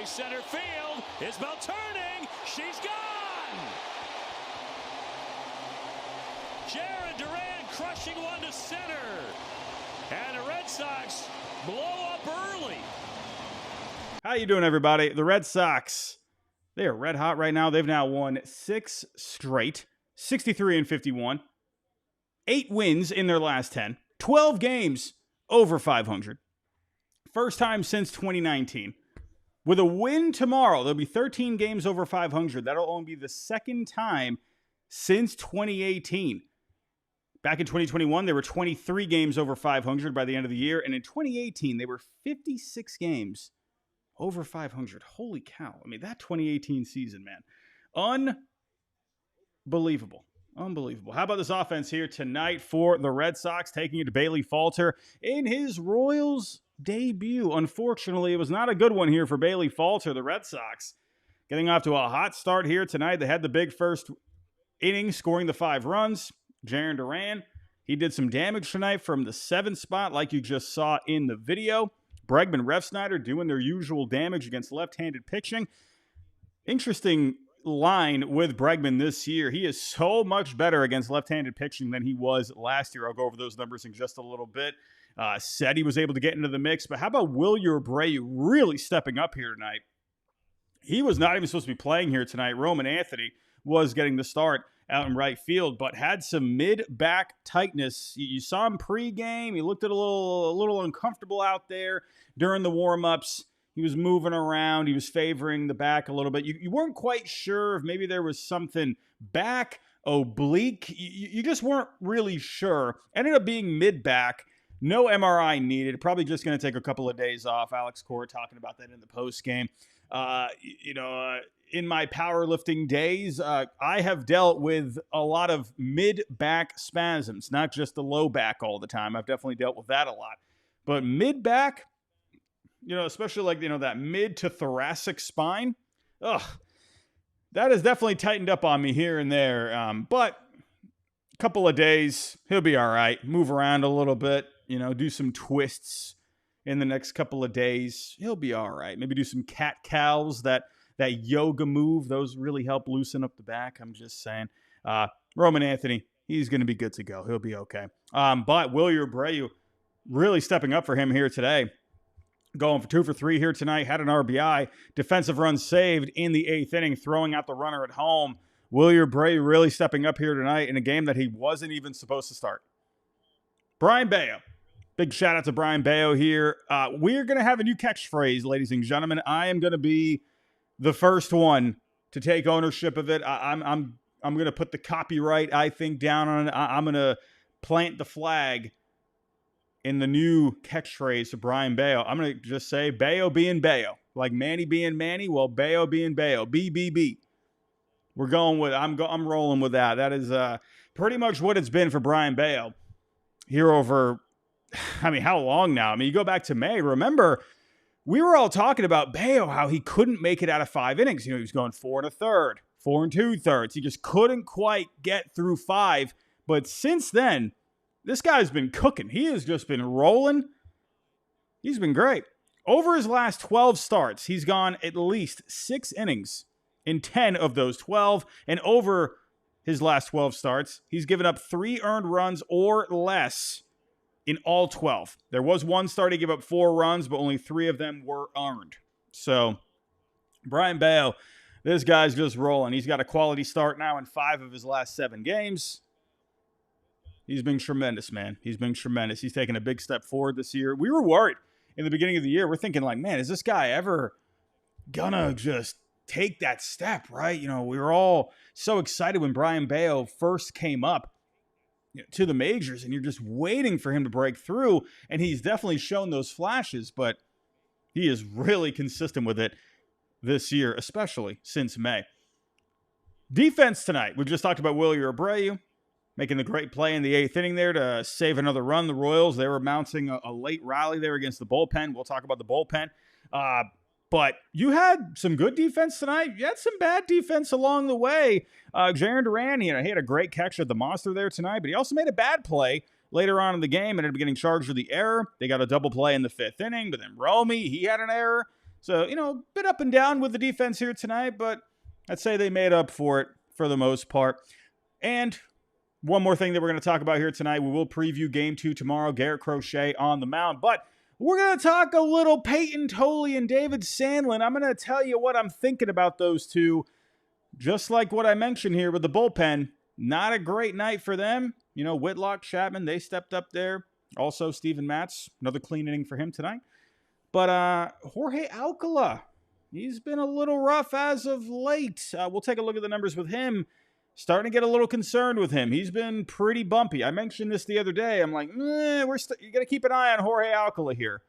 center field. Isbell turning. She's gone. Jared Duran crushing one to center. And the Red Sox blow up early. How you doing, everybody? The Red Sox, they are red hot right now. They've now won 6 straight, 63-51. 8 wins in their last 10. 12 games over 500. First time since 2019. With a win tomorrow, there'll be 13 games over 500. That'll only be the second time since 2018. Back in 2021, there were 23 games over 500 by the end of the year. And in 2018, they were 56 games over 500. Holy cow. I mean, that 2018 season, man. Unbelievable. Unbelievable. How about this offense here tonight for the Red Sox, taking it to Bailey Falter in his Royals debut. Unfortunately, it was not a good one here for Bailey Falter. The Red Sox getting off to a hot start here tonight. They had the big first inning, scoring the 5 runs. Jared Duran, he did some damage tonight from the 7th spot, like you just saw in the video. Bregman, Refsnyder doing their usual damage against left-handed pitching. Interesting line with Bregman this year. He is so much better against left-handed pitching than he was last year. I'll go over those numbers in just a little bit. Said he was able to get into the mix, but how about Wilyer Abreu really stepping up here tonight? He was not even supposed to be playing here tonight. Roman Anthony was getting the start out in right field, but had some mid-back tightness. You saw him pregame. He looked a little uncomfortable out there during the warm-ups. He was moving around. He was favoring the back a little bit. You weren't quite sure if maybe there was something back, oblique. You just weren't really sure. Ended up being mid-back. No MRI needed. Probably just going to take a couple of days off. Alex Cora talking about that in the postgame. In my powerlifting days, I have dealt with a lot of mid-back spasms, not just the low back all the time. I've definitely dealt with that a lot. But mid-back, especially like, that mid to thoracic spine, that has definitely tightened up on me here and there. But a couple of days, he'll be all right. Move around a little bit, do some twists in the next couple of days. He'll be all right. Maybe do some cat-cows, that yoga move. Those really help loosen up the back. I'm just saying. Roman Anthony, he's going to be good to go. He'll be okay. But Wilyer Abreu really stepping up for him here today. Going for 2 for 3 here tonight. Had an RBI. Defensive run saved in the 8th inning, throwing out the runner at home. Wilyer Abreu really stepping up here tonight in a game that he wasn't even supposed to start. Brayan Bello. Big shout out to Brayan Bello here. We're going to have a new catchphrase, ladies and gentlemen. I am going to be the first one to take ownership of it. I'm going to put the copyright, I think, down on it. I'm going to plant the flag in the new catchphrase for Brayan Bello. I'm going to just say Bello being Bello. Like Manny being Manny, well, Bello being Bello. BBB. We're going with, I'm rolling with that. That is pretty much what it's been for Brayan Bello here over, how long now? You go back to May. Remember, we were all talking about Bello, how he couldn't make it out of 5 innings. He was going 4 1/3, 4 2/3. He just couldn't quite get through 5. But since then, this guy's been cooking. He has just been rolling. He's been great. Over his last 12 starts, he's gone at least 6 innings in 10 of those 12. And over his last 12 starts, he's given up 3 earned runs or less in all 12. There was one start he gave up 4 runs, but only 3 of them were earned. So, Brayan Bello, this guy's just rolling. He's got a quality start now in 5 of his last 7 games. He's been tremendous, man. He's been tremendous. He's taken a big step forward this year. We were worried in the beginning of the year. We're thinking like, man, is this guy ever gonna just take that step, right? We were all so excited when Brayan Bello first came up to the majors, and you're just waiting for him to break through, and he's definitely shown those flashes, but he is really consistent with it this year, especially since May. Defense tonight. We just talked about Wilyer Abreu making the great play in the 8th inning there to save another run. The Royals, they were mounting a late rally there against the bullpen. We'll talk about the bullpen. But you had some good defense tonight. You had some bad defense along the way. Jared Duran, he had a great catch at the monster there tonight, but he also made a bad play later on in the game and ended up getting charged with the error. They got a double play in the 5th inning, but then Romy, he had an error. So, a bit up and down with the defense here tonight, but I'd say they made up for it for the most part. And one more thing that we're going to talk about here tonight. We will preview Game 2 tomorrow. Garrett Crochet on the mound. But we're going to talk a little Peyton Tolley and David Sandlin. I'm going to tell you what I'm thinking about those two. Just like what I mentioned here with the bullpen. Not a great night for them. Whitlock, Chapman, they stepped up there. Also, Steven Matz, another clean inning for him tonight. But Jorge Alcala, he's been a little rough as of late. We'll take a look at the numbers with him. Starting to get a little concerned with him. He's been pretty bumpy. I mentioned this the other day. I'm like, you got to keep an eye on Jorge Alcala here.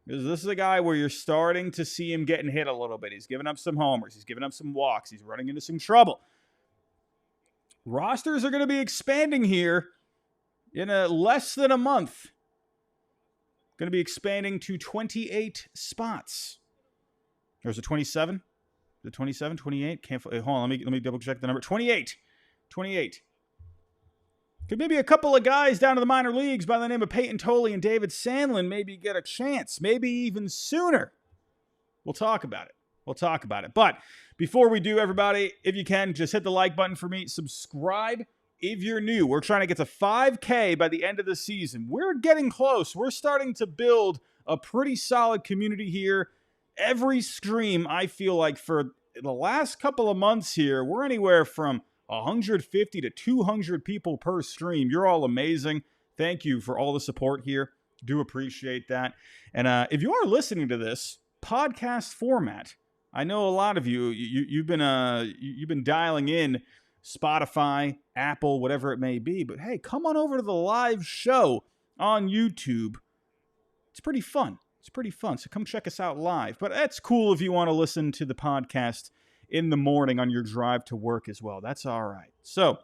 Because this is a guy where you're starting to see him getting hit a little bit. He's giving up some homers. He's giving up some walks. He's running into some trouble. Rosters are going to be expanding here in less than a month. Going to be expanding to 28 spots. There's a 27. The 27, 28. Hold on, let me double check the number. 28. Could maybe a couple of guys down to the minor leagues by the name of Peyton Tolley and David Sandlin maybe get a chance, maybe even sooner. We'll talk about it. But before we do, everybody, if you can, just hit the like button for me. Subscribe if you're new. We're trying to get to 5K by the end of the season. We're getting close. We're starting to build a pretty solid community here. Every stream, I feel like for the last couple of months here, we're anywhere from 150 to 200 people per stream. You're all amazing. Thank you for all the support here. Do appreciate that. And if you are listening to this podcast format, I know a lot of you've been dialing in Spotify, Apple, whatever it may be. But hey, come on over to the live show on YouTube. It's pretty fun. So come check us out live. But that's cool if you want to listen to the podcast in the morning on your drive to work as well. That's all right. So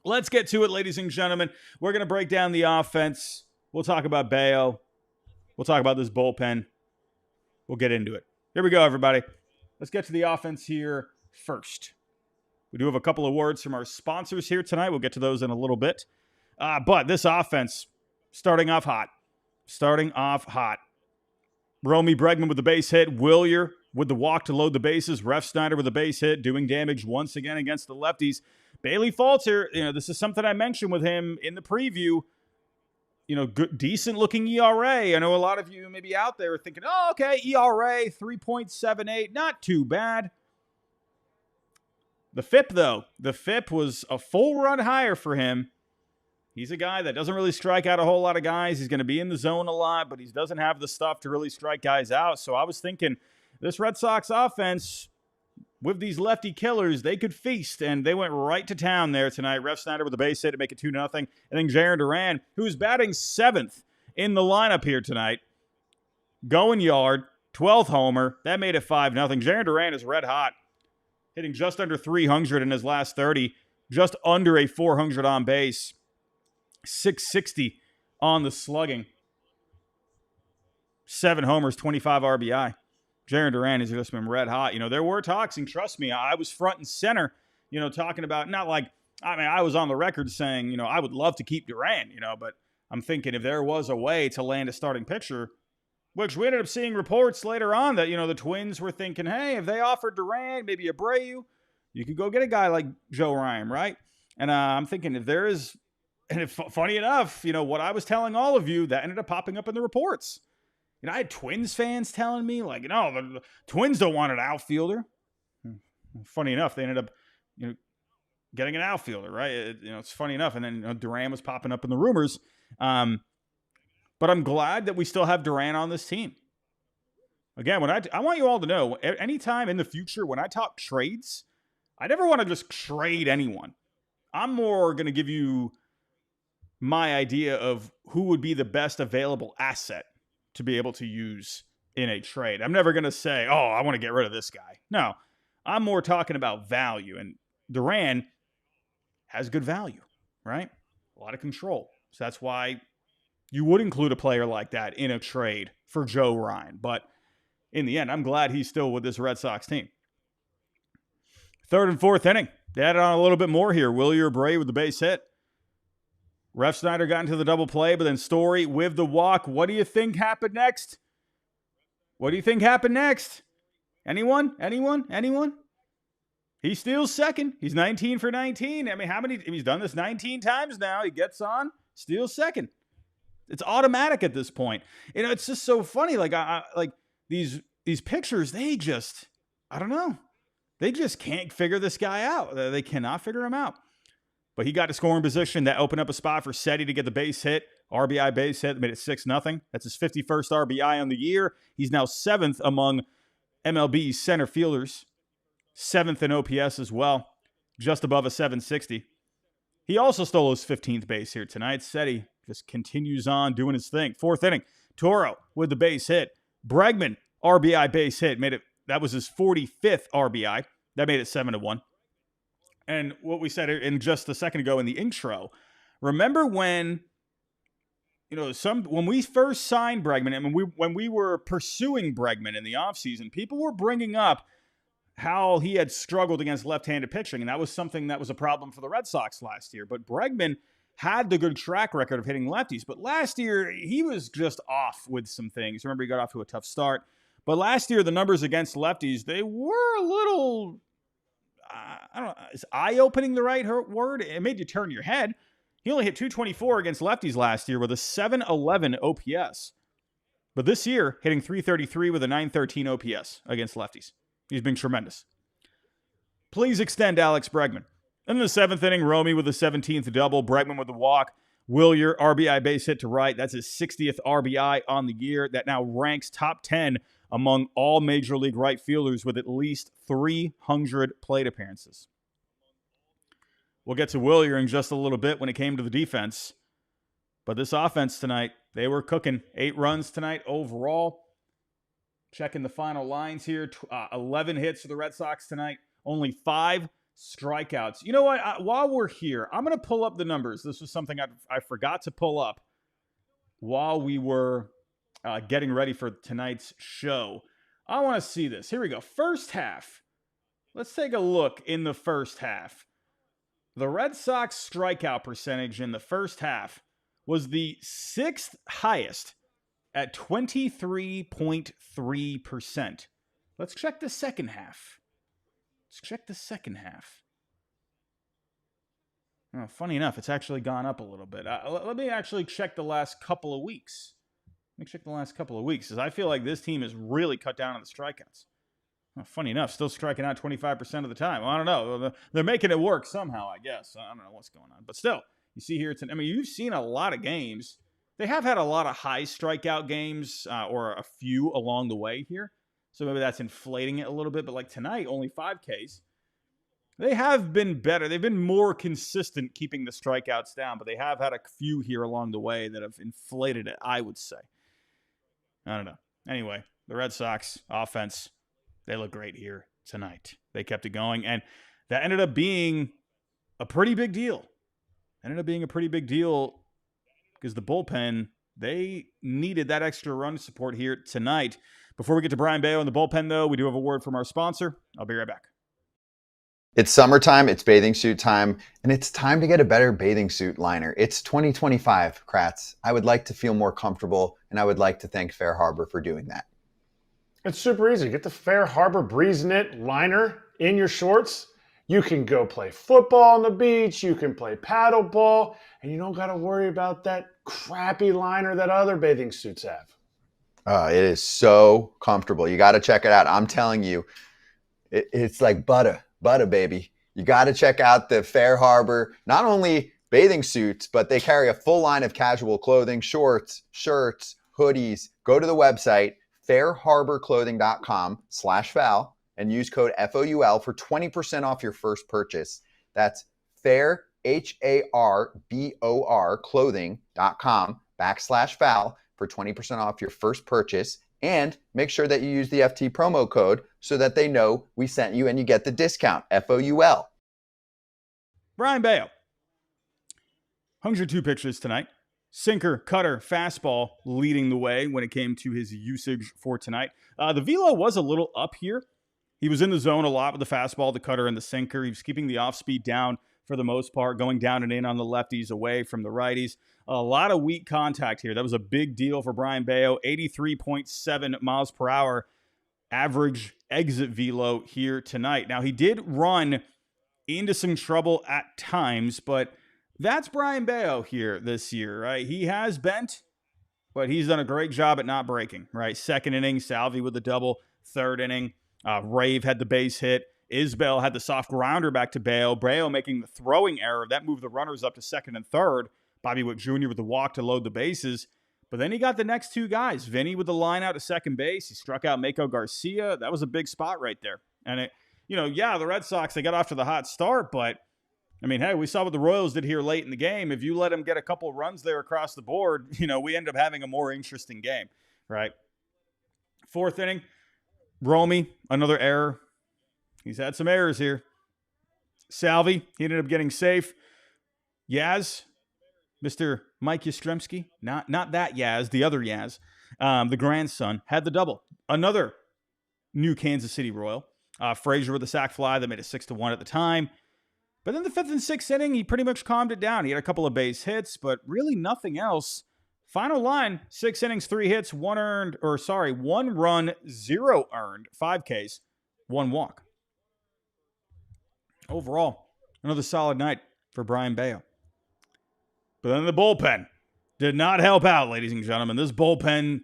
let's get to it, ladies and gentlemen. We're going to break down the offense. We'll talk about Bello. We'll talk about this bullpen. We'll get into it. Here we go, everybody. Let's get to the offense here first. We do have a couple of words from our sponsors here tonight. We'll get to those in a little bit. But this offense, starting off hot. Romy Bregman with the base hit. Willier with the walk to load the bases. Ref Snyder with the base hit, doing damage once again against the lefties. Bailey Falter, this is something I mentioned with him in the preview. Good, decent-looking ERA. I know a lot of you maybe out there are thinking, oh, okay, ERA, 3.78, not too bad. The FIP, though. The FIP was a full run higher for him. He's a guy that doesn't really strike out a whole lot of guys. He's going to be in the zone a lot, but he doesn't have the stuff to really strike guys out. So I was thinking this Red Sox offense, with these lefty killers, they could feast, and they went right to town there tonight. Ref Snyder with a base hit to make it 2-0. And then Jaron Duran, who's batting 7th in the lineup here tonight, going yard, 12th homer. That made it 5-0. Jaron Duran is red hot, hitting just under 300 in his last 30, just under a 400 on base. 660 on the slugging. 7 homers, 25 RBI. Jaron Duran has just been red hot. There were talks, and trust me, I was front and center, talking about, I was on the record saying, I would love to keep Duran, but I'm thinking if there was a way to land a starting pitcher, which we ended up seeing reports later on that, the Twins were thinking, hey, if they offered Duran, maybe Abreu, you could go get a guy like Joe Ryan, right? And I'm thinking if there is... And funny enough, what I was telling all of you, that ended up popping up in the reports. I had Twins fans telling me, the Twins don't want an outfielder. Funny enough, they ended up, getting an outfielder, right? It's funny enough. And then Duran was popping up in the rumors. But I'm glad that we still have Duran on this team. Again, I want you all to know, anytime in the future when I talk trades, I never want to just trade anyone. I'm more going to give you my idea of who would be the best available asset to be able to use in a trade. I'm never going to say, oh, I want to get rid of this guy. No, I'm more talking about value. And Duran has good value, right? A lot of control. So that's why you would include a player like that in a trade for Joe Ryan. But in the end, I'm glad he's still with this Red Sox team. 3rd and 4th inning. They added on a little bit more here. Willier Bray with the base hit. Ref Snyder got into the double play, but then Story with the walk. What do you think happened next? What do you think happened next? Anyone? He steals second. He's 19 for 19. I mean, he's done this 19 times now. He gets on, steals second. It's automatic at this point. It's just so funny. Like these pictures, I don't know. They just can't figure this guy out. They cannot figure him out. But he got to scoring position. That opened up a spot for Seti to get the base hit. RBI base hit, made it 6-0. That's his 51st RBI on the year. He's now 7th among MLB's center fielders. 7th in OPS as well. Just above a 760. He also stole his 15th base here tonight. Seti just continues on doing his thing. 4th inning. Toro with the base hit. Bregman, RBI base hit. That was his 45th RBI. That made it 7-1. And what we said in just a second ago in the intro, remember when, when we first signed Bregman and when we were pursuing Bregman in the offseason, people were bringing up how he had struggled against left-handed pitching, and that was something that was a problem for the Red Sox last year. But Bregman had the good track record of hitting lefties, but last year he was just off with some things. Remember, he got off to a tough start. But last year, the numbers against lefties, they were a little, I don't know, is eye-opening the right word? It made you turn your head. He only hit 224 against lefties last year with a 711 OPS. But this year, hitting 333 with a 913 OPS against lefties. He's been tremendous. Please extend Alex Bregman. And in the 7th inning, Romy with the 17th double, Bregman with the walk. Willier, RBI base hit to right. That's his 60th RBI on the year. That now ranks top 10 among all Major League right fielders with at least 300 plate appearances. We'll get to Willier in just a little bit when it came to the defense. But this offense tonight, they were cooking. 8 runs tonight overall. Checking the final lines here. 11 hits for the Red Sox tonight. Only 5 strikeouts. You know what? While we're here, I'm going to pull up the numbers. This was something I forgot to pull up while we were getting ready for tonight's show. I want to see this. Here we go. First half. Let's take a look in the first half. The Red Sox strikeout percentage in the first half was the 6th highest at 23.3%. Let's check the second half. Oh, funny enough, it's actually gone up a little bit. Let me actually check the last couple of weeks. Because I feel like this team has really cut down on the strikeouts. Well, funny enough, still striking out 25% of the time. Well, I don't know. They're making it work somehow, I guess. I don't know what's going on. But still, you see here, you've seen a lot of games. They have had a lot of high strikeout games or a few along the way here. So maybe that's inflating it a little bit. But like tonight, only 5 Ks. They have been better. They've been more consistent keeping the strikeouts down. But they have had a few here along the way that have inflated it, I would say. I don't know. Anyway, the Red Sox offense, they look great here tonight. They kept it going. And that ended up being a pretty big deal. Because the bullpen, they needed that extra run support here tonight. Before we get to Brian Bello in the bullpen, though, we do have a word from our sponsor. I'll be right back. It's summertime, it's bathing suit time, and it's time to get a better bathing suit liner. It's 2025, Kratz. I would like to feel more comfortable, and I would like to thank Fair Harbor for doing that. It's super easy. Get the Fair Harbor Breeze Knit liner in your shorts. You can go play football on the beach. You can play paddleball, and you don't got to worry about that crappy liner that other bathing suits have. It is so comfortable. You got to check it out. I'm telling you, it's like butter, baby. You got to check out the Fair Harbor, not only bathing suits, but they carry a full line of casual clothing, shorts, shirts, hoodies. Go to the website, fairharborclothing.com/foul, and use code FOUL for 20% off your first purchase. That's fair, HARBOR clothing.com/foul for 20% off your first purchase. And make sure that you use the FT promo code so that they know we sent you and you get the discount, FOUL. Brian Bello. 102 pitches tonight. Sinker, cutter, fastball leading the way when it came to his usage for tonight. The velo was a little up here. He was in the zone a lot with the fastball, the cutter, and the sinker. He was keeping the off speed down for the most part, going down and in on the lefties, away from the righties. A lot of weak contact here. That was a big deal for Brayan Bello. 83.7 miles per hour average exit velo here tonight. Now, he did run into some trouble at times, but that's Brayan Bello here this year, right? He has bent, but he's done a great job at not breaking, right? Second inning, Salvi with the double. Third inning, Rave had the base hit. Isbell had the soft grounder back to Bello. Bello making the throwing error. That moved the runners up to second and third. Bobby Wick Jr. with the walk to load the bases. But then he got the next two guys. Vinny with the line out to second base. He struck out Mako Garcia. That was a big spot right there. And, the Red Sox, they got off to the hot start, but, hey, we saw what the Royals did here late in the game. If you let them get a couple runs there across the board, we end up having a more interesting game, right? Fourth inning, Romy, another error. He's had some errors here. Salvi, he ended up getting safe. Yaz, Mr. Mike Yastrzemski, not that Yaz, the other Yaz, the grandson, had the double. Another new Kansas City Royal. Frazier with a sac fly that made it 6-1 at the time. But then the fifth and sixth inning, he pretty much calmed it down. He had a couple of base hits, but really nothing else. Final line, 6 innings, 3 hits, 1 run, 0 earned, 5 Ks, 1 walk. Overall, another solid night for Brayan Bello. But then the bullpen did not help out, ladies and gentlemen. This bullpen,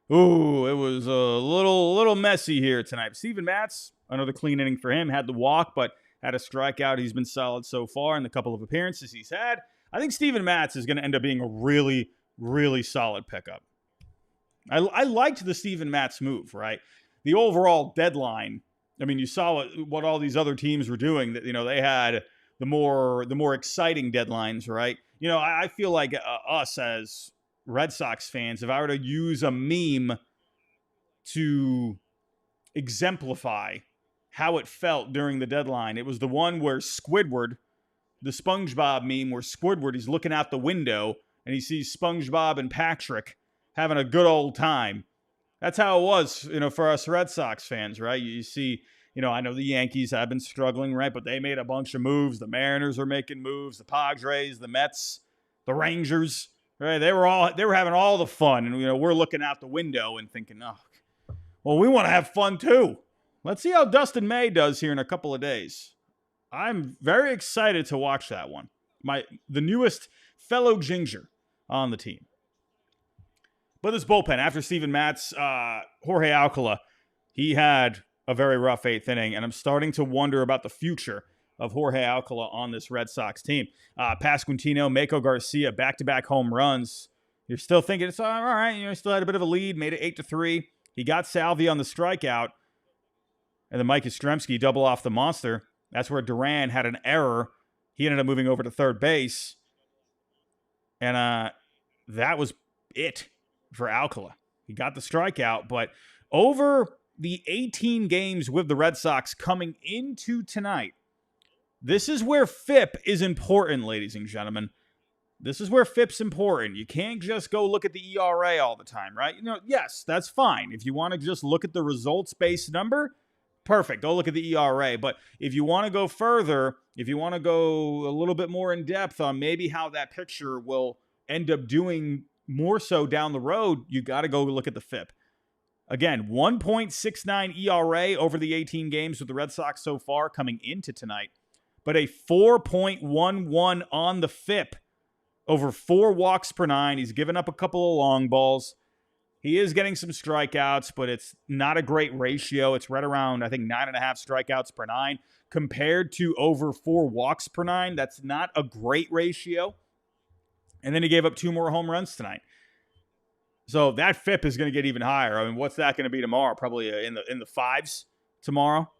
it was a little messy here tonight. Steven Matz, another clean inning for him, had the walk, but had a strikeout. He's been solid so far in the couple of appearances he's had. I think Steven Matz is going to end up being a really, really solid pickup. I liked the Steven Matz move, right? The overall deadline, you saw what all these other teams were doing. That they had the more exciting deadlines, right? I feel like us as Red Sox fans, if I were to use a meme to exemplify how it felt during the deadline, it was the one where Squidward, the SpongeBob meme where Squidward is looking out the window and he sees SpongeBob and Patrick having a good old time. That's how it was, for us Red Sox fans, right? You see, I know the Yankees have been struggling, right? But they made a bunch of moves. The Mariners are making moves. The Padres, the Mets, the Rangers, right? They were having all the fun. And, we're looking out the window and thinking, we want to have fun too. Let's see how Dustin May does here in a couple of days. I'm very excited to watch that one. The newest fellow ginger on the team. But this bullpen, after Steven Matz, Jorge Alcala, he had a very rough 8th inning, and I'm starting to wonder about the future of Jorge Alcala on this Red Sox team. Pasquantino, Mako Garcia, back-to-back home runs. You're still thinking it's all right. He still had a bit of a lead, made it 8-3. He got Salvi on the strikeout, and then Mike Yastrzemski double off the monster. That's where Duran had an error. He ended up moving over to third base, and that was it for Alcala. He got the strikeout, but over the 18 games with the Red Sox coming into tonight, this is where FIP is important, ladies and gentlemen. This is where FIP's important. You can't just go look at the ERA all the time, right? Yes, that's fine. If you want to just look at the results-based number, perfect. Go look at the ERA. But if you want to go further, if you want to go a little bit more in depth on maybe how that pitcher will end up doing more so down the road, you got to go look at the FIP. Again, 1.69 ERA over the 18 games with the Red Sox so far coming into tonight, but a 4.11 on the FIP over 4 walks per 9. He's given up a couple of long balls. He is getting some strikeouts, but it's not a great ratio. It's right around, I think, 9.5 strikeouts per 9 compared to over 4 walks per 9. That's not a great ratio. And then he gave up 2 more home runs tonight. So that FIP is going to get even higher. What's that going to be tomorrow? Probably in the 5s tomorrow.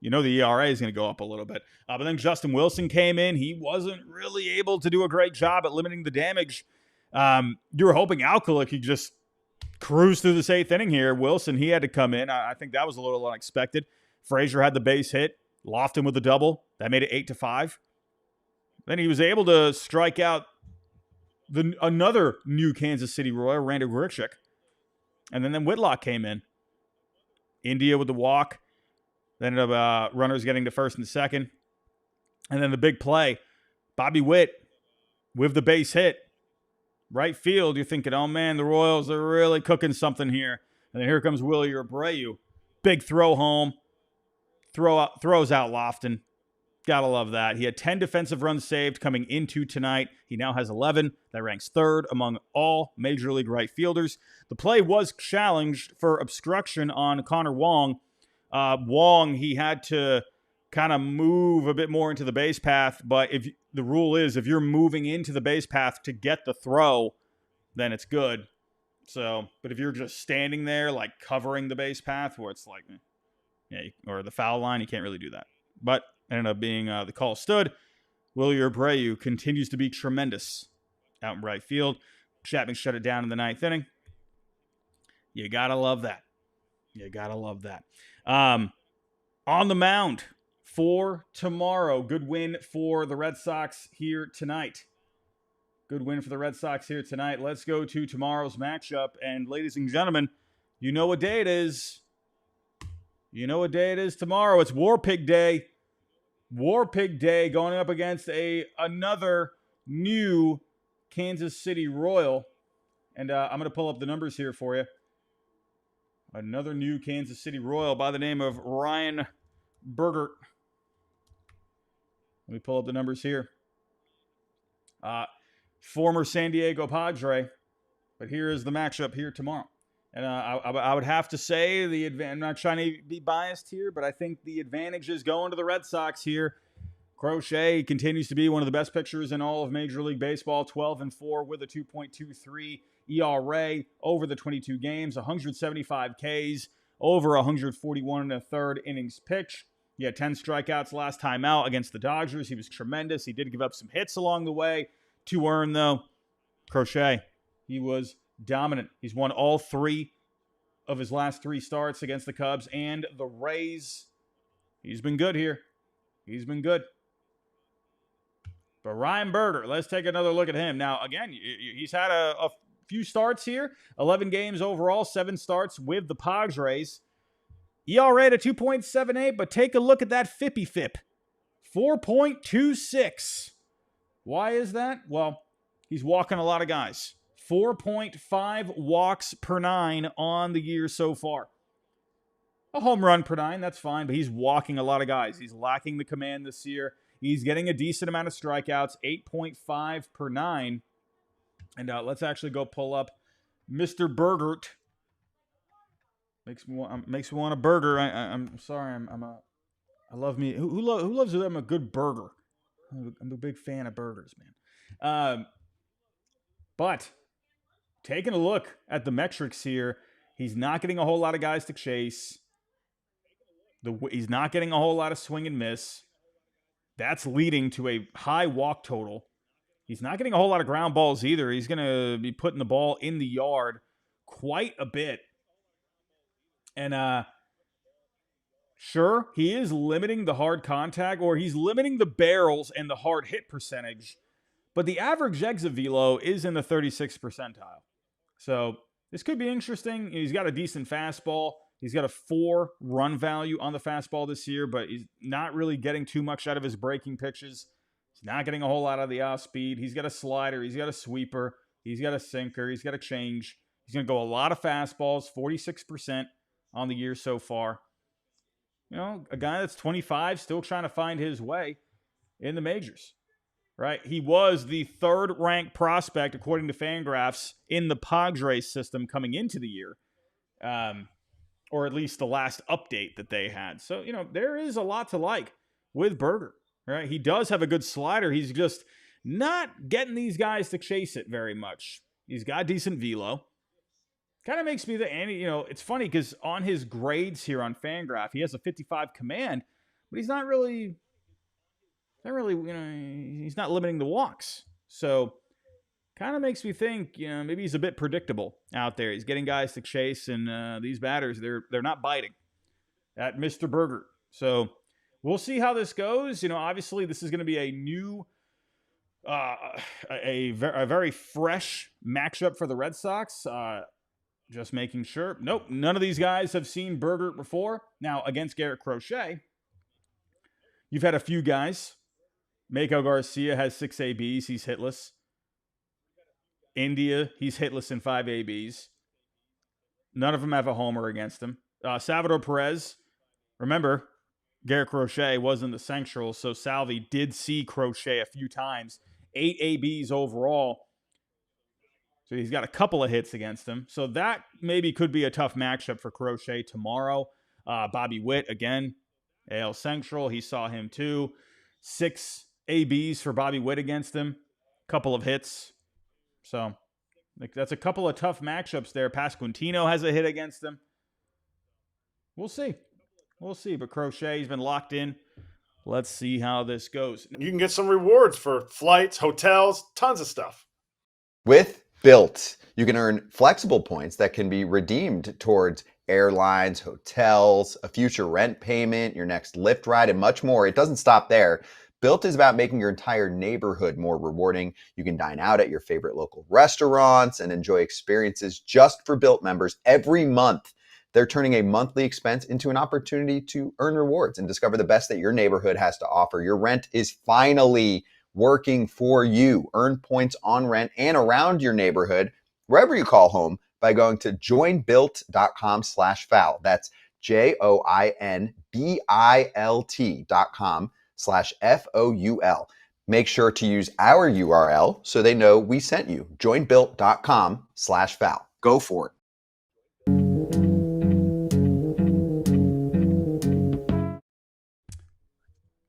The ERA is going to go up a little bit. But then Justin Wilson came in. He wasn't really able to do a great job at limiting the damage. You were hoping Alcala could just cruise through this 8th inning here. Wilson, he had to come in. I think that was a little unexpected. Frazier had the base hit. Lofton with the double. That made it 8-5. Then he was able to strike out another new Kansas City Royal, Randy Grichuk. And then Whitlock came in. India with the walk. Then ended up runners getting to first and second. And then the big play Bobby Witt with the base hit. Right field, you're thinking, oh man, the Royals are really cooking something here. And then here comes Willie Abreu. Big throw home. Throws out Lofton. Gotta love that. He had 10 defensive runs saved coming into tonight. He now has 11. That ranks third among all Major League right fielders. The play was challenged for obstruction on Connor Wong. Wong, he had to kind of move a bit more into the base path, but if the rule is if you're moving into the base path to get the throw, then it's good. So, but if you're just standing there like covering the base path where it's like, or the foul line, you can't really do that. But ended up being the call stood. Willie Abreu continues to be tremendous out in right field. Chapman shut it down in the ninth inning. You gotta love that. You gotta love that. On the mound for tomorrow. Good win for the Red Sox here tonight. Good win for the Red Sox here tonight. Let's go to tomorrow's matchup. And ladies and gentlemen, you know what day it is. You know what day it is tomorrow. It's War Pig Day. War Pig Day going up against another new Kansas City Royal. And I'm going to pull up the numbers here for you. Another new Kansas City Royal by the name of Ryan Bergert. Let me pull up the numbers here. Former San Diego Padre. But here is the matchup here tomorrow. And I would have to say, I'm not trying to be biased here, but I think the advantage is going to the Red Sox here. Crochet continues to be one of the best pitchers in all of Major League Baseball, 12-4 with a 2.23 ERA over the 22 games, 175 Ks, over 141 and a third innings pitched. He had 10 strikeouts last time out against the Dodgers. He was tremendous. He did give up some hits along the way. 2 earned, though. Crochet, he was dominant. He's won all 3 of his last 3 starts against the Cubs and the Rays. He's been good here. He's been good. But Ryan Berger, let's take another look at him. Now, again, he's had a few starts here. 11 games overall, 7 starts with the Padres. ERA at 2.78, but take a look at that FIP. 4.26. Why is that? Well, he's walking a lot of guys. 4.5 walks per 9 on the year so far. A home run per 9, that's fine, but he's walking a lot of guys. He's lacking the command this year. He's getting a decent amount of strikeouts, 8.5 per 9. And let's actually go pull up Mr. Bergert. Makes me want a burger. I'm sorry. I love me. Who loves them a good burger? I'm a big fan of burgers, man. But taking a look at the metrics here, he's not getting a whole lot of guys to chase. He's not getting a whole lot of swing and miss. That's leading to a high walk total. He's not getting a whole lot of ground balls either. He's going to be putting the ball in the yard quite a bit. And sure, he is limiting the hard contact, or he's limiting the barrels and the hard hit percentage. But the average exit velo is in the 36th percentile. So this could be interesting. He's got a decent fastball. He's got a 4 run value on the fastball this year, but he's not really getting too much out of his breaking pitches. He's not getting a whole lot out of the off speed. He's got a slider. He's got a sweeper. He's got a sinker. He's got a change. He's going to go a lot of fastballs, 46% on the year so far. You know, a guy that's 25, still trying to find his way in the majors, right? He was the 3rd ranked prospect, according to Fangraphs, in the Padres system coming into the year, or at least the last update that they had. So, you know, there is a lot to like with Berger, right? He does have a good slider. He's just not getting these guys to chase it very much. He's got decent velo. Kind of makes me it's funny because on his grades here on Fangraph, he has a 55 command, but he's not really, he's not limiting the walks. So kind of makes me think, maybe he's a bit predictable out there. He's getting guys to chase, and these batters, they're not biting at Mr. Berger. So we'll see how this goes. Obviously this is going to be a new, a very fresh matchup for the Red Sox. Just making sure. Nope, none of these guys have seen Berger before. Now, against Garrett Crochet, you've had a few guys Mako Garcia has 6 ABs. He's hitless. India, he's hitless in 5 ABs. None of them have a homer against him. Salvador Perez, remember, Garrett Crochet was in the Central, so Salvi did see Crochet a few times. 8 ABs overall. So he's got a couple of hits against him. So that maybe could be a tough matchup for Crochet tomorrow. Bobby Witt, again, AL Central. He saw him too. 6 ABs for Bobby Witt against him. Couple of hits. So that's a couple of tough matchups there. Pasquantino has a hit against him. We'll see. We'll see. But Crochet's been locked in. Let's see how this goes. You can get some rewards for flights, hotels, tons of stuff. With Built, you can earn flexible points that can be redeemed towards airlines, hotels, a future rent payment, your next Lyft ride, and much more. It doesn't stop there. Built is about making your entire neighborhood more rewarding. You can dine out at your favorite local restaurants and enjoy experiences just for Built members every month. They're turning a monthly expense into an opportunity to earn rewards and discover the best that your neighborhood has to offer. Your rent is finally working for you. Earn points on rent and around your neighborhood, wherever you call home, by going to joinbuilt.com/foul. That's joinbilt.com/FOUL. Make sure to use our URL so they know we sent you. Joinbuilt.com/foul. Go for it.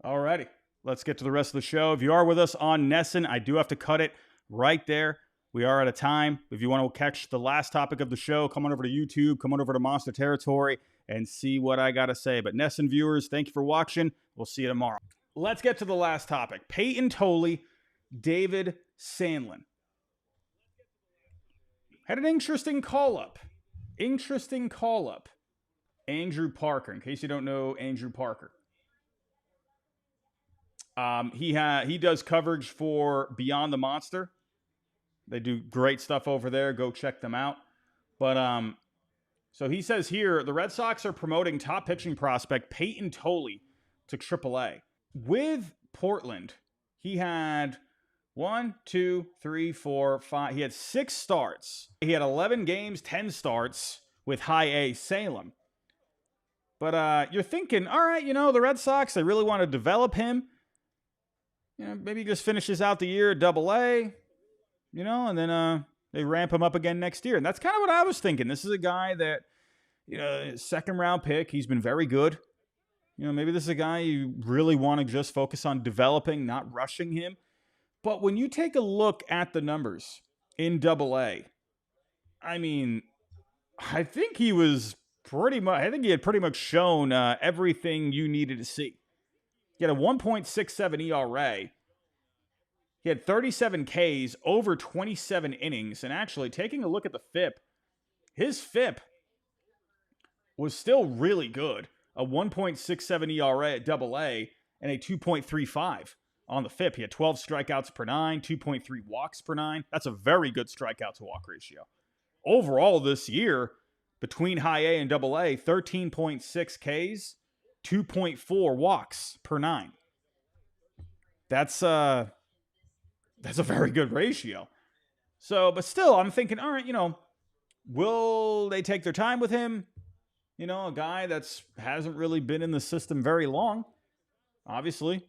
Alrighty, let's get to the rest of the show. If you are with us on Nesson, I do have to cut it right there. We are out of time. If you want to catch the last topic of the show, come on over to YouTube, come on over to Monster Territory, and see what I got to say. But Nesson viewers, thank you for watching. We'll see you tomorrow. Let's get to the last topic. Peyton Tolley, David Sandlin. Had an interesting call-up. Andrew Parker, in case you don't know Andrew Parker. He does coverage for Beyond the Monster. They do great stuff over there. Go check them out. But so he says here, the Red Sox are promoting top pitching prospect Peyton Tolley to AAA. With Portland, he had 1, 2, 3, 4, 5. He had 6 starts. He had 11 games, 10 starts with High A Salem. But you're thinking, all right, the Red Sox, they really want to develop him. Maybe he just finishes out the year at AA, and then they ramp him up again next year. And that's kind of what I was thinking. This is a guy that, second round pick. He's been very good. Maybe this is a guy you really want to just focus on developing, not rushing him. But when you take a look at the numbers in AA, I mean, I think he had pretty much shown everything you needed to see. He had a 1.67 ERA. He had 37 Ks over 27 innings. And actually, taking a look at the FIP, his FIP was still really good. A 1.67 ERA at AA and a 2.35 on the FIP. He had 12 strikeouts per 9, 2.3 walks per 9. That's a very good strikeout to walk ratio. Overall this year, between High A and AA, 13.6 Ks, 2.4 walks per 9. That's a very good ratio. So, but still, I'm thinking, all right, will they take their time with him? A guy that's hasn't really been in the system very long. Obviously,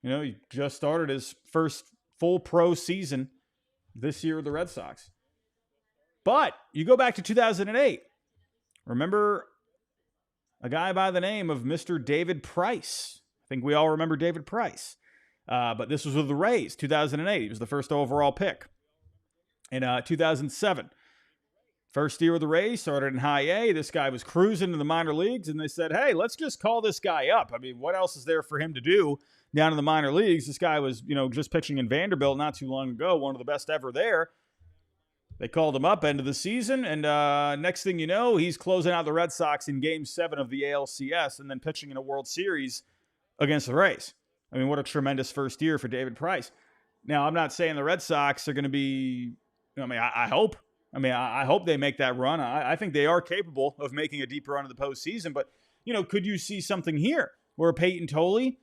he just started his first full pro season this year with the Red Sox. But you go back to 2008. Remember a guy by the name of Mr. David Price. I think we all remember David Price. But this was with the Rays, 2008. He was the first overall pick. In 2007, first year with the Rays, started in High A. This guy was cruising to the minor leagues, and they said, hey, let's just call this guy up. I mean, what else is there for him to do down in the minor leagues? This guy was, just pitching in Vanderbilt not too long ago, one of the best ever there. They called him up end of the season, and next thing you know, he's closing out the Red Sox in Game 7 of the ALCS and then pitching in a World Series against the Rays. I mean, what a tremendous first year for David Price. Now, I'm not saying the Red Sox are going to be, I hope. I hope they make that run. I think they are capable of making a deep run in the postseason, but, could you see something here where Peyton Tolley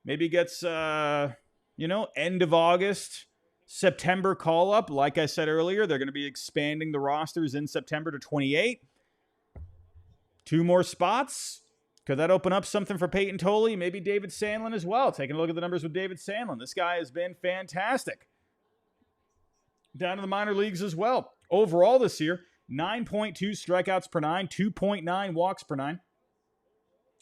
Maybe gets, end of August, September call up. Like I said earlier, they're going to be expanding the rosters in September to 28. 2 more spots. Could that open up something for Peyton Tolley? Maybe David Sandlin as well. Taking a look at the numbers with David Sandlin. This guy has been fantastic. Down to the minor leagues as well. Overall this year, 9.2 strikeouts per 9, 2.9 walks per 9.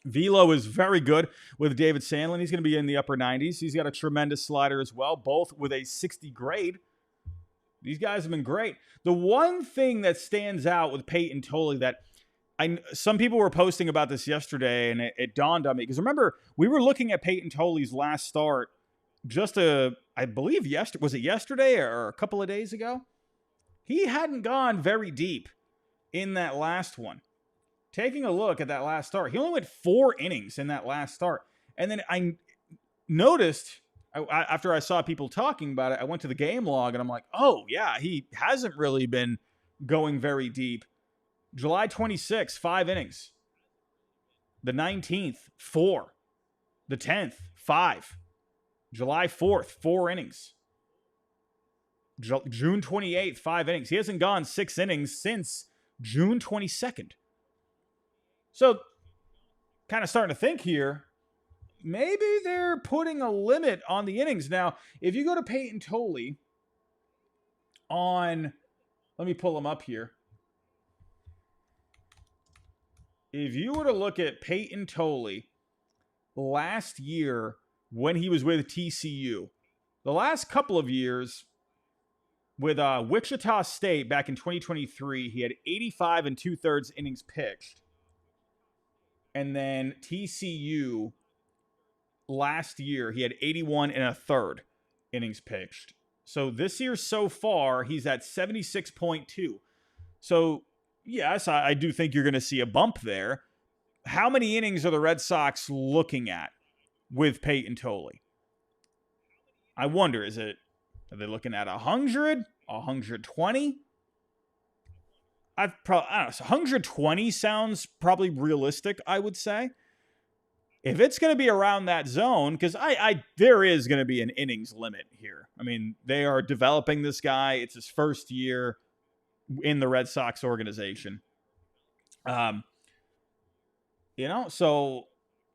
Velo is very good with David Sandlin. He's going to be in the upper 90s. He's got a tremendous slider as well, both with a 60 grade. These guys have been great. The one thing that stands out with Peyton Tolley that some people were posting about this yesterday, and it dawned on me. Because remember, we were looking at Peyton Tolley's last start I believe, was it yesterday or a couple of days ago? He hadn't gone very deep in that last one. Taking a look at that last start, he only went 4 innings in that last start. And then I noticed, after I saw people talking about it, I went to the game log, and I'm like, oh, yeah, he hasn't really been going very deep. July 26th, 5 innings. The 19th, 4. The 10th, 5. July 4th, 4 innings. June 28th, 5 innings. He hasn't gone 6 innings since June 22nd. So, kind of starting to think here, maybe they're putting a limit on the innings. Now, if you go to Peyton Tolley let me pull him up here. If you were to look at Peyton Tolley last year when he was with TCU, the last couple of years with Wichita State back in 2023, he had 85 2/3 innings pitched. And then TCU last year, he had 81 1/3 innings pitched. So this year so far, he's at 76.2. So yes, I do think you're going to see a bump there. How many innings are the Red Sox looking at with Peyton Tolley? I wonder, are they looking at 100, 120? I don't know. 120 sounds probably realistic, I would say. If it's going to be around that zone, because there is going to be an innings limit here. I mean, they are developing this guy. It's his first year in the Red Sox organization. So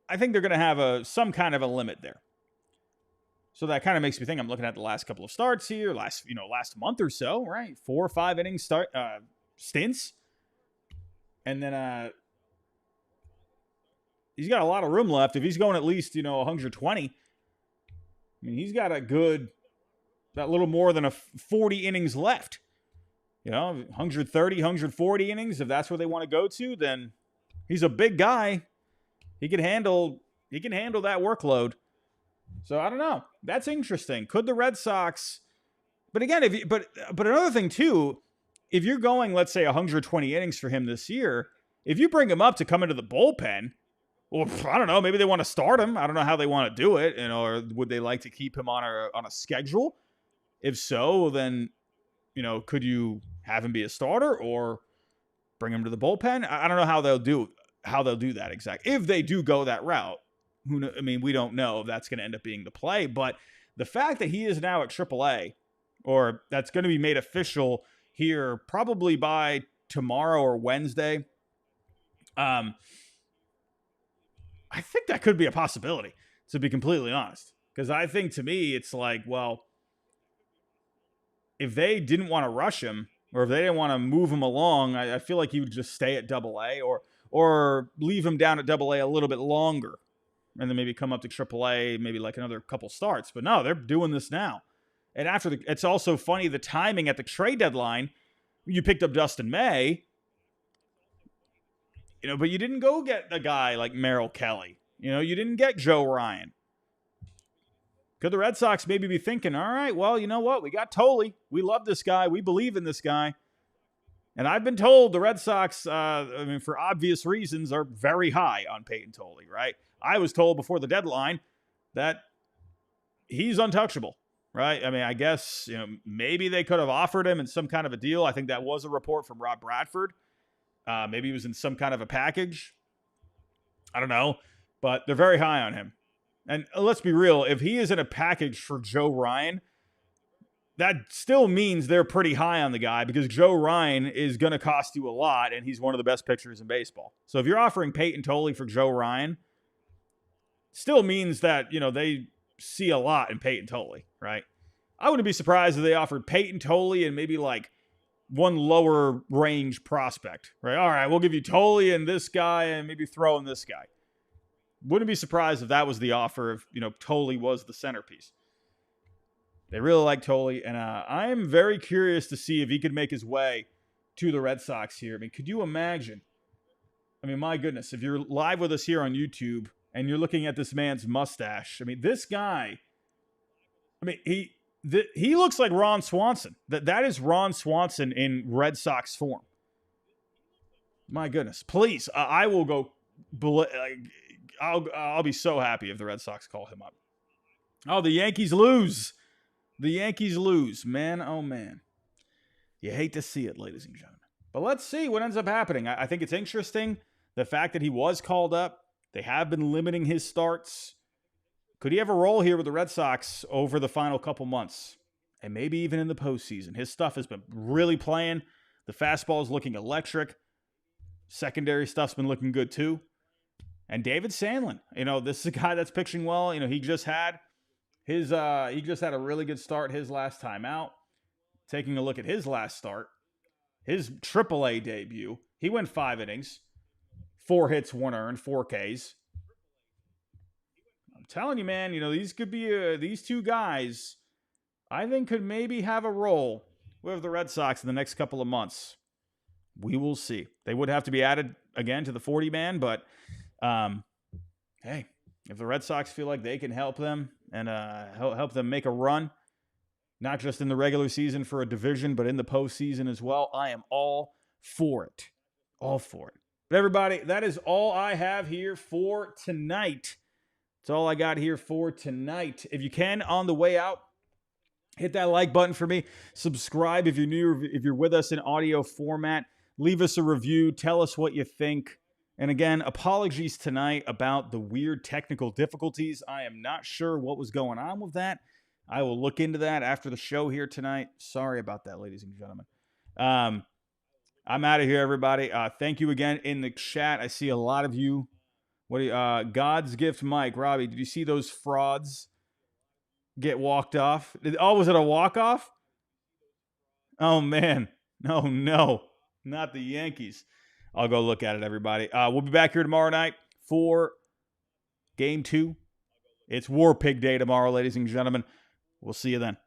I think they're going to have some kind of a limit there. So that kind of makes me think, I'm looking at the last couple of starts here, last month or so, right? 4 or 5 inning stints. And then he's got a lot of room left. If he's going at least, 120, I mean, he's got that little more than 40 innings left. 130, 140 innings, if that's where they want to go to, then he's a big guy. He can handle that workload. So I don't know. That's interesting. Could the Red Sox? But again, but another thing too, if you're going, let's say 120 innings for him this year, if you bring him up to come into the bullpen, well, I don't know. Maybe they want to start him. I don't know how they want to do it, or would they like to keep him on a schedule? If so, then could you have him be a starter or bring him to the bullpen? I don't know how they'll do that exactly. If they do go that route, we don't know if that's going to end up being the play. But the fact that he is now at AAA, or that's going to be made official here probably by tomorrow or Wednesday, I think that could be a possibility, to be completely honest. Because I think, to me, it's like, well, if they didn't want to rush him, or if they didn't want to move him along, I feel like he would just stay at AA or leave him down at AA a little bit longer and then maybe come up to AAA, maybe like another couple starts. But no, they're doing this now. And it's also funny, the timing at the trade deadline, you picked up Dustin May, but you didn't go get a guy like Merrill Kelly. You didn't get Joe Ryan. Could the Red Sox maybe be thinking, all right, well, you know what? We got Tolley. We love this guy. We believe in this guy. And I've been told the Red Sox, for obvious reasons, are very high on Peyton Tolley, right? I was told before the deadline that he's untouchable, right? I mean, I guess, maybe they could have offered him in some kind of a deal. I think that was a report from Rob Bradford. Maybe he was in some kind of a package. I don't know. But they're very high on him. And let's be real, if he is in a package for Joe Ryan, that still means they're pretty high on the guy because Joe Ryan is going to cost you a lot, and he's one of the best pitchers in baseball. So if you're offering Peyton Tolley for Joe Ryan, still means that, they see a lot in Peyton Tolley, right? I wouldn't be surprised if they offered Peyton Tolley and maybe like one lower range prospect, right? All right, we'll give you Tolley and this guy and maybe throw in this guy. Wouldn't be surprised if that was the offer if, Tolley was the centerpiece. They really like Tolley, and I am very curious to see if he could make his way to the Red Sox here. I mean, could you imagine? I mean, my goodness, if you're live with us here on YouTube and you're looking at this man's mustache, I mean, this guy, I mean, he looks like Ron Swanson. That is Ron Swanson in Red Sox form. My goodness, please, I will go. I'll be so happy if the Red Sox call him up. Oh, the Yankees lose. The Yankees lose. Man, oh man. You hate to see it, ladies and gentlemen. But let's see what ends up happening. I think it's interesting, the fact that he was called up. They have been limiting his starts. Could he have a role here with the Red Sox over the final couple months? And maybe even in the postseason. His stuff has been really playing. The fastball is looking electric. Secondary stuff's been looking good too. And David Sandlin, this is a guy that's pitching well. He just had a really good start his last time out. Taking a look at his last start, his AAA debut, he went 5 innings, 4 hits, 1 earned, 4 Ks. I'm telling you, man, these could be these two guys, I think could maybe have a role with the Red Sox in the next couple of months. We will see. They would have to be added again to the 40-man, but hey, if the Red Sox feel like they can help them and help them make a run, not just in the regular season for a division, but in the postseason as well, I am all for it. All for it. But everybody, that is all I have here for tonight. That's all I got here for tonight. If you can, on the way out, hit that like button for me. Subscribe if you're new, if you're with us in audio format. Leave us a review. Tell us what you think. And again, apologies tonight about the weird technical difficulties. I am not sure what was going on with that. I will look into that after the show here tonight. Sorry about that, ladies and gentlemen. I'm out of here, everybody. Thank you again in the chat. I see a lot of you. God's Gift Mike, Robbie, did you see those frauds get walked off? Was it a walk-off? Oh, man. Oh, no. Not the Yankees. I'll go look at it, everybody. We'll be back here tomorrow night for Game 2. It's War Pig Day tomorrow, ladies and gentlemen. We'll see you then.